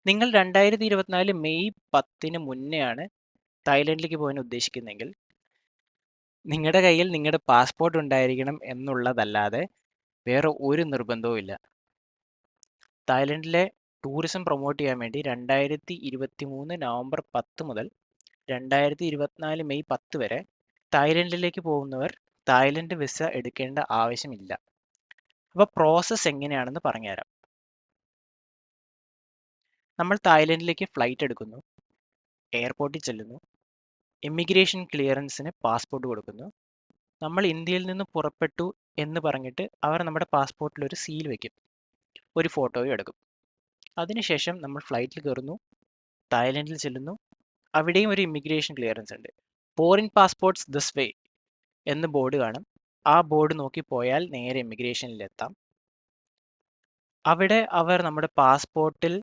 നിങ്ങൾ 2024 മെയ് 10 മുന്നെയാണ് തായ്ലൻഡിലേക്ക് പോകാൻ ഉദ്ദേശിക്കുന്നതെങ്കിൽ നിങ്ങളുടെ കയ്യിൽ നിങ്ങളുടെ പാസ്പോർട്ട് ഉണ്ടായിരിക്കണം എന്നുള്ളതല്ലാതെ വേറെ ഒരു നിർബന്ധവും ഇല്ല. തായ്ലൻഡിലെ ടൂറിസം പ്രൊമോട്ട് ചെയ്യാൻ വേണ്ടി 2023 നവംബർ 10 മുതൽ 2024 മെയ് 10 വരെ തായ്ലൻഡിലേക്ക് പോകുന്നവർ തായ്ലൻഡ് വിസ എടുക്കേണ്ട ആവശ്യമില്ല. അപ്പോൾ പ്രോസസ്സ് എങ്ങനെയാണെന്ന് പറഞ്ഞുതരാം. നമ്മൾ തായ്ലൻഡിലേക്ക് ഫ്ലൈറ്റ് എടുക്കുന്നു, എയർപോർട്ടിൽ ചെല്ലുന്നു, ഇമിഗ്രേഷൻ ക്ലിയറൻസിന് പാസ്പോർട്ട് കൊടുക്കുന്നു. നമ്മൾ ഇന്ത്യയിൽ നിന്ന് പുറപ്പെട്ടു എന്ന് പറഞ്ഞിട്ട് അവർ നമ്മുടെ പാസ്പോർട്ടിൽ ഒരു സീൽ വെക്കും, ഒരു ഫോട്ടോയും എടുക്കും. അതിനുശേഷം നമ്മൾ ഫ്ലൈറ്റിൽ കയറുന്നു, തായ്ലൻഡിൽ ചെല്ലുന്നു. അവിടെയും ഒരു ഇമിഗ്രേഷൻ ക്ലിയറൻസ് ഉണ്ട്. ഫോറിൻ പാസ്പോർട്ട്സ് ദിസ് വേ എന്ന് ബോർഡ് കാണും. ആ ബോർഡ് നോക്കി പോയാൽ നേരെ ഇമിഗ്രേഷനിലെത്താം. അവിടെ അവർ നമ്മുടെ പാസ്പോർട്ടിൽ